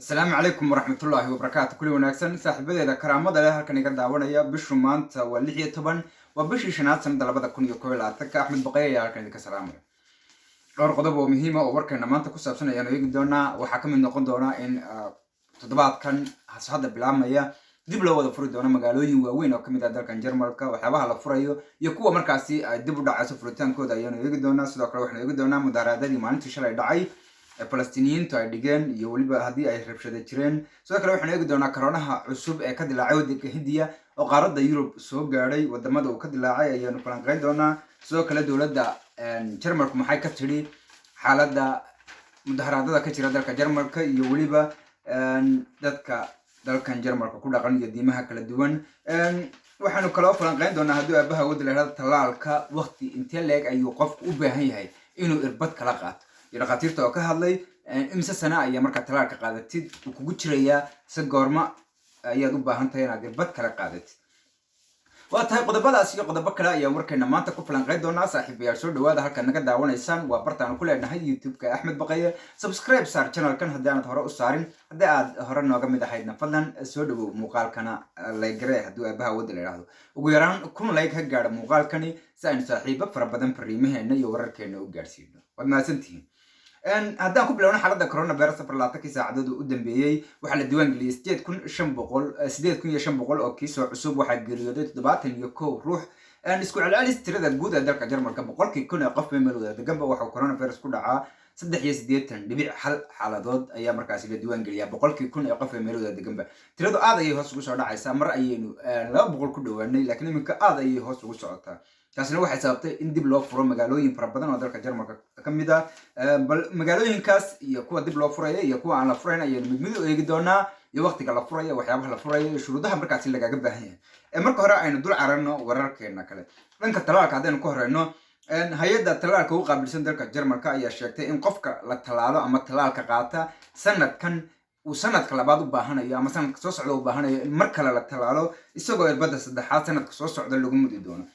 السلام عليكم ورحمة الله وبركاته كل وناكسن صاحبتي إذا كرامة ده هالكن يقدر ونايا بشو مانت واللي طبعا وبشي شنات سند لبدا كون يكوي عتك أحمد بقية هالكن ذيك السلام dhowr qodob oo muhiim ah oo warkayna maanta ku saabsan ayaan eegi doonaa waxaa ka mid noqon doona in toddobaadkan hadda bilaabmaya dib loo wada furi doono magaalooyin waaweyn oo ka mid ah dalkan Jarmalka waxyaabaha la furayo iyo kuwa markaasi ay dib u dhacayso furitaankooda ayaan eegi doonaa sidoo kale waxaan eegi doonaa mudaharaadadii maalintii shalay dhacay ee Falastiiniyiintu ay dhigeen iyo waliba haddii ay rabshado jireen sidoo kale waxaan eegi doonaa koronaha cusub ee ka dilaacay waddanka Hindiya oo qaaradda Yurub soo gaadhay wadamada uu ka dilaacay ayaanu falanqeyn doonaa sidoo kale dowladda Jarmalku maxay ka tiri xaaladda mudaharaadada ka jira dalka Jarmalka iyo waliba dadka dalkan Jarmalka ku dhaqan iyo diimaha kala duwan waxaanu kala falanqeyn doonaa haddii aabaha wada leeyahay talaalka waqti intee leeg ayuu qofku u baahan yahay inuu irbad kala qaato dhaqaatiirta oo ka hadlay imsa sana ayaa marka talaalka qaadatid uu kugu jirayaa si goorma ayaad u baahan tahay inaad irbad kala qaadatid واتهاي قدبada asiga qodobba kale ayaa warkayna maanta ku falanqeyn doonaa saaxiibayaal soo dhawaada halka naga daawanaysaan waa bartaan ku leenahay YouTube-ka Axmed Baqaye subscribe saar channel-kan haddii aad hore u saarin haddii aad hore nooga mid ahaydna fadlan soo dhawow muuqaalkana like haddii aabaha wada leeyahay ugu yaraan 1000 like ha gaadho muuqaalkani si aan saaxiibo fara badan fariimaheena iyo wararkeena u gaarsiino waad mahadsantihiin haddaan ku bilowno xaaladda coronavirus afar labaatankii saacadood u dambeeyay waxaa la diiwaan geliyay 8500 oo kiis cusub waxaa geeriyooday 71 ruux isku celcelis tirada guud ee dalka Jarmalka boqolkii kun ee qof meelooda deganba waxa coronavirus ku dhacaa 83.1 xaaladood ayaa markaas la diiwaan geliyay boqolkii kun ee qof meelooda deganba tiradu aad ayay hoos ugu soo dhacaysaa mar ayaynu 200 ku dhawaanay laakiin iminka aad ayay hoos ugu socotaa taasina waxay sababtay in dib loo furo magaalooyin fara badan oo dalka Jarmalka ka mid ah bal magaalooyinkaas iyo kuwa dib loo furayo iyo kuwa aan la furayn ayaynu mid u eegi doonaa iyo waqtiga la furayo waxyaabaha la furayo iyo shuruudaha markaas lagaga baahan yahay marka hore aynu dul cararno wararkeena kale dhanka talaalka haddaynu ku horeyno hay'adda talaalka u qaabilsan dalka Jarmalka ayaa sheegtay in qofka la talaalo ama talaalka qaata sanadkan uu sanadka labaad u baahanayo ama sanadka soo socda u baahanayo in mar kale la talaalo isagoo irbadda saddexaad sanadka soo socda lagu mudi doono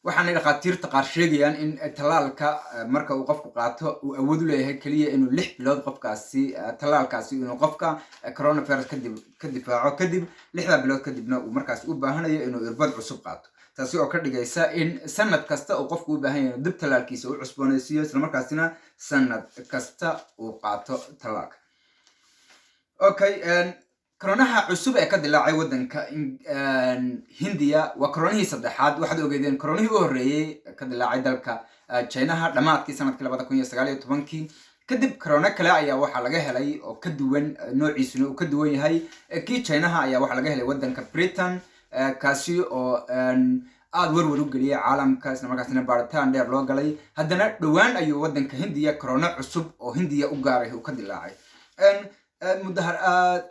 waxaan dhaqaatiirta qaar sheegayaan in talaalka marka uu qofku qaato uu awood u leeyahay kaliya inuu 6 bilood qofkaasi talaalkaasi inuu qofka coronavirus ka difaaco kadib 6 bilood kadibna uu markaas u baahanayo inuu irbad cusub qaato taasi oo ka dhigaysa in sanad kasta uu qofku u baahan yahay dib talaalkiisa u cusboonaysiiyo isla markaasina sanad kasta uu qaato talaalka okay koronaha cusub ee ka dilaacay waddanka Hindiya waa koronihii saddexaad waxaad ogeedeen koronihii u horeeyay ka dilaacay dalka China dhamaadkii sanadkii 2019 kadib corona kale ayaa waxa laga helay oo ka duwan noociisuna uu ka duwan yahay kii China ayaa waxa laga helay waddanka Britain kaasi oo aad warwar u geliyay caalamka isla markaasina baaritaan dheer loo galay haddana dhawaan ayuu waddanka Hindiya corona cusub oo Hindiya u gaaray uu ka dilaacay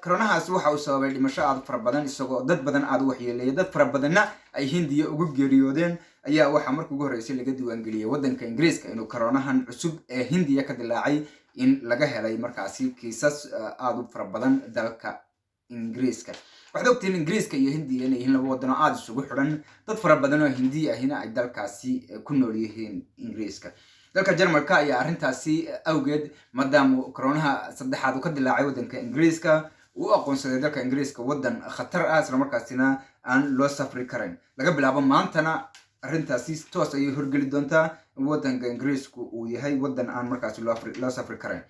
koronahaas waxa uu sababay dhimasho aad fara badan isagoo dad badan aad waxyeeleeyay dad fara badanna ay Hindiya ugu geeriyoodeen ayaa waxa markii ugu horeysay laga diiwaan geliyay waddanka Ingiriiska inuu koronahan cusub ee Hindiya ka dilaacay in laga helay markaasi kiisas aad u fara badan dalka Ingiriiska waxaad ogtiin Ingiriiska iyo Hindiya inay yihiin laba waddan oo aad isugu xidhan dad fara badan oo Hindi ahina ay dalkaasi ku nool yihiin Ingiriiska dalka Jarmalka ayaa arrintaasi awgeed maadaama koronaha saddexaad uu ka dilaacay waddanka Ingiriiska uu aqoonsaday dalka Ingiriiska waddan khatar ah isla markaasina aan loo safri karin laga bilaabo maantana arrintaasi toos ayay horgeli doontaa waddanka Ingiriisku uu yahay waddan aan markaasi loo safri karin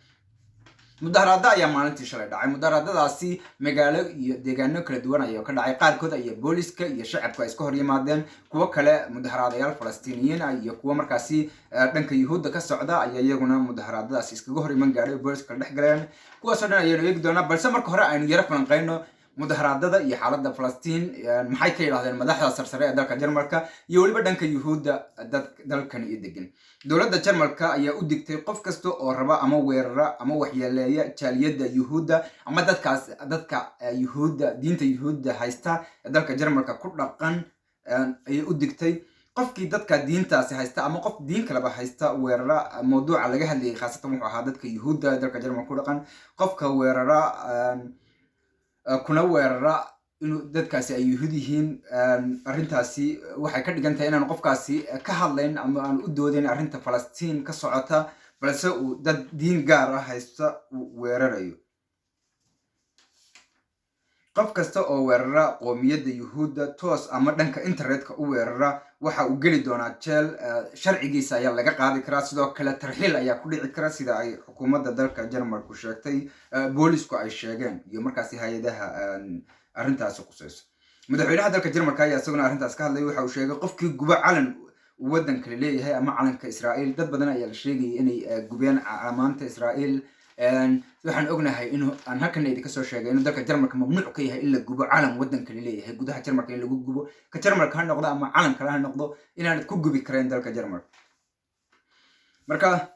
mudaharaada ayaa maalintii shalay dhacay mudaharaadadaasi magaalo iyo deegaano kala duwan ayaa ka dhacay qaarkood ayaa booliska iyo shacabku ay iska hor yimaadeen kuwa kale mudaharaadayaal Falastiiniyiin iyo kuwa markaasi dhanka Yuhuudda ka socda ayaa iyaguna mudaharaadadaasi iskaga hor iman gaadhay booliska dhex galeen kuwaas oo dhan ayaynu eegi doonaa balse marka hore aynu yara falanqeyno mudaharaadada iyo xaaladda Falastiin maxay ka yiraahdeen madaxda sarsare ee dalka Jarmalka iyo waliba dhanka Yuhuudda dalkan iyo degan dowladda Jarmalka ayaa u digtay qof kasta oo raba ama weerara ama waxyeeleeya jaaliyadda Yuhuudda ama dadka Yuhuudda diinta Yuhuudda haysta ee dalka Jarmalka ku dhaqan ayay u digtay qofkii dadka diintaasi haysta ama qof diin kaleba haysta weerara mawduuca laga hadlayay khaasatan wuxuu ahaa dadka Yuhuudda dalka Jarmalka ku dhaqan qofka weerara kuna weerara inuu dadkaasi ay Yuhuud yihiin arrintaasi waxay ka dhigan tahay inaan qofkaasi ka hadlayn ama aan u doodayn arrinta Falastiin ka socota balse uu dad diin gaar ah haysta uu weerarayo. qof kasta oo weerara qoomiyadda yuhuudda toos ama dhanka internetka u weerara waxa uu geli doonaa jeel, sharcigiisa ayaa laga qaadi karaa, sidoo kale tarxiil ayaa ku dhici kara sida ay xukuumadda dalka Jarmalku sheegtay, boolisku ay sheegeen iyo markaasi hay-adaha arrintaasi qusayso. madaxweynaha dalka Jarmalka ayaa isaguna arrintaas ka hadlay. waxa uu sheegay qofkii guba calan waddan kale leeyahay ama calanka Israa'iil, dad badan ayaa la sheegayay inay gubeen amaanta Israa'iil. waxaan ognahay inuu aan halkan idinka soo sheegay inuu dalka Jarmalka mamnuuc ka yahay in la gubo calan waddan kale leeyahay, gudaha Jarmalka in lagu gubo ka Jarmalka ha noqdo ama calan kale ha noqdo inaanad ku gubi kareen dalka Jarmalka. marka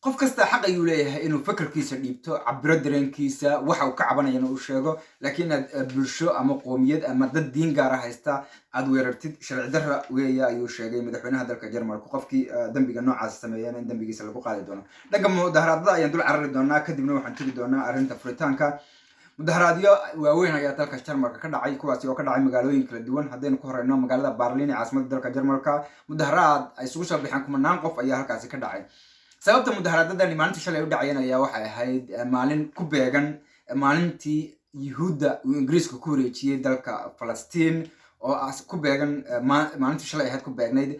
qof kasta xaq ayuu leeyahay inuu fakarkiisa dhiibto, cabiro dareenkiisa, waxa uu ka cabanayana uu sheego, laakiin aad bulsho ama qoomiyad ama dad diin gaara haysta aad weerartid sharci darra weeya ayuu sheegay madaxweynaha dalka Jarmalka. qofkii dambiga noocaas sameeyana in dambigiisa lagu qaadi doono. dhanka mudaharaadada ayaan dul carari doonaa, kadibna waxaan tegi doonaa arrinta furitaanka. mudaharaadyo waaweyn ayaa dalka Jarmalka ka dhacay, kuwaasi oo ka dhacay magaalooyin kala duwan. haddaynu ku horeyno magaalada Berlin ee caasimadda dalka Jarmalka, mudaharaad ay isugu soo bixeen kumanaan qof ayaa halkaasi ka dhacay. sababta mudaharaadadani maalintii shalay u dhacayeen ayaa waxay ahayd maalin ku beegan maalintii yuhuudda uu ingiriiska ku wareejiyey dalka Falastiin, oo ku beegan maalintii shalay ahayd ku beegnayd.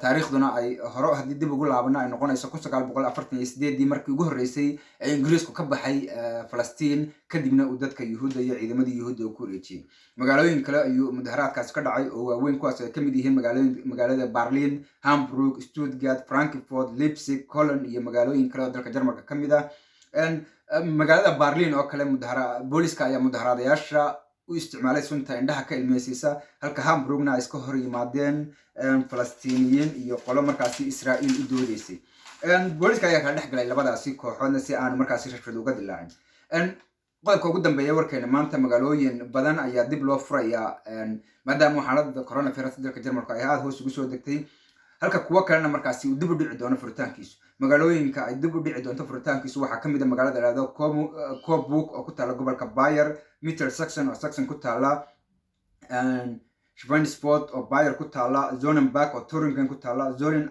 taariikhduna ay hore haddii dib ugu laabana ay noqonayso 1948 markii ugu horreysay ee ingiriisku ka baxay Falastiin, kadibna uu dadka yuhuudda iyo ciidamadii yuhuudda uu ku wareejiyey. magaalooyin kale ayuu mudaharaadkaasi ka dhacay oo waaweyn, kuwaas ay ka mid yihiin magaalada Berlin, Hamburg, Stuttgart, Frankfurt, Leipzig, Cologne iyo magaalooyin kale oo dalka Jarmalka ka mid ah. magaalada Berlin oo kale booliska ayaa mudaharaadayaasha u isticmaalay sunta indhaha ka ilmeysiisa, halka Hamburgna ay iska hor yimaadeen Falastiiniyiin iyo qolo markaasi Israa'iil u doodeysay. booliska ayaa kala dhex galay labadaasi kooxoodna si aanu markaasi rashfad uga dilaacin. qodobka ugu dambeeya warkeena maanta, magaalooyin badan ayaa dib loo furayaa maadaama xaaladda coronavirus dalka Jarmalka ay aad hoos ugu soo degtay, halka kuwa kalena markaasi uu dib u dhici doono furitaankiisu. magaalooyinka ay dib u dhici doonto furitaankiisu waxaa ka mid ah magaalada la yiraahdo Coburg oo ku taala gobolka Bayer, Mittelsaxen oo Saxon ku taala, Schweinfurt oo Bayer ku taala, Sonnenberg oo Thuringen ku taala, Zollin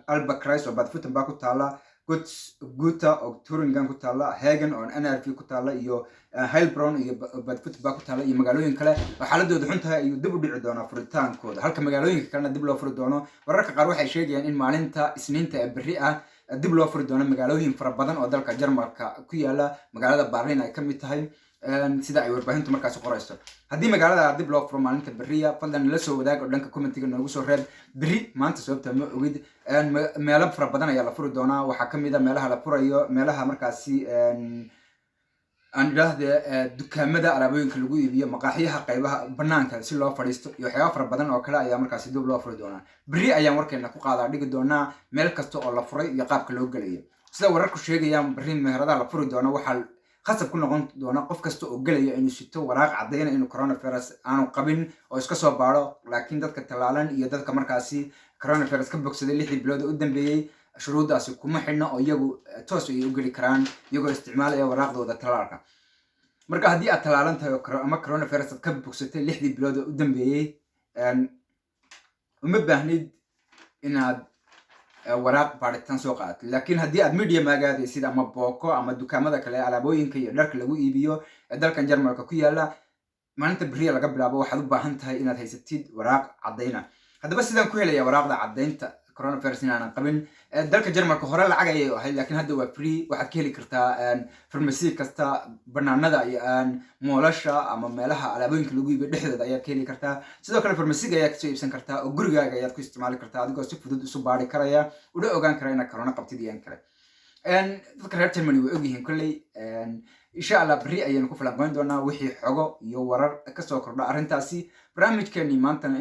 Alba-Kreis oo Baden-Württemberg ku taala, Gotha oo Thuringen ku taala, Hagen oo NRV ku taala, iyo Heilbronn iyo Baden-Württemberg ku taala iyo magaalooyin kale oo xaaladoodu xun tahay ayuu dib u dhici doonaa furitaankooda, halka magaalooyinka kalena dib loo furi doono. wararka qaar waxay sheegayaan in maalinta Isniinta ee berri ah dib loo furi doono magaalooyin fara badan oo dalka Jarmalka ku yaala, magaalada Berlin ay ka mid tahay, sida ay warbaahintu markaasi qorayso. haddii magaalada dib loo furo maalinta berriya, fadlan la soo wadaag oo dhanka commentiga noogu soo reeb. berri maanta sababta ma ogid. meelo fara badan ayaa la furi doonaa. waxaa ka mid ah meelaha la furayo, meelaha markaasi aan idhaahde dukaamada alaabooyinka lagu iibiyo, maqaaxiyaha qaybaha banaanka si loo fadhiisto iyo waxyaaba fara badan oo kale ayaa markaasi dib loo furi doonaa. berri ayaan warkeena ku qaadaa dhigi doonaa meel kasta oo la furay iyo qaabka loo gelayo. sida wararku sheegayaan, berri meheradaha la furi doono waxaa khasab ku noqon doona qof kasta oo gelaya inuu sito waraaq cadayna inuu coronavirus aanu qabin oo iska soo baaro. laakiin dadka talaalan iyo dadka markaasi coronavirus ka bogsaday 6 bilood u dambeeyay shuruudaasi kuma xidhna oo iyagu toos ay u geli karaan iyagoo isticmaalaya waraaqdooda talaalka. marka haddii aad talaalan tahay ama coronavirus ka bogsatay 6 bilood u dambeeyay, uma baahnid inaad waraaq baaritaan soo qaadato. laakiin haddii aad media magaadaysid ama booko ama dukaamada kale alaabooyinka iyo dharka lagu iibiyo ee dalkan Jarmalka ku yaala, maalinta berriya laga bilaabo waxaad u baahan tahay inaad haysatid waraaq cadayna. haddaba sidaan ku helaya waraaqda cadaynta coronavirus inaanan qabin, dalka Jarmalka hore lacag ayay ahayd, laakiin hadda waa free. waxaad ka heli kartaa farmasi kasta, banaanada iyo moolasha ama meelaha alaabooyinka lagu iibiyo dhexdooda ayaad ka heli kartaa. sidoo kale farmasiga ayaad kasoo iibsan kartaa oo gurigaaga ayaad ku isticmaali kartaa adigoo si fudud isu baari karaya, una ogaan kara inaad corona qabtid iyo in kale. dadka reer Germany way ogyihiin kolley. insha allah berri ayaynu ku falanqeyn doonaa wixii xogo iyo warar kasoo kordha arrintaasi. barnaamijkeeni maantana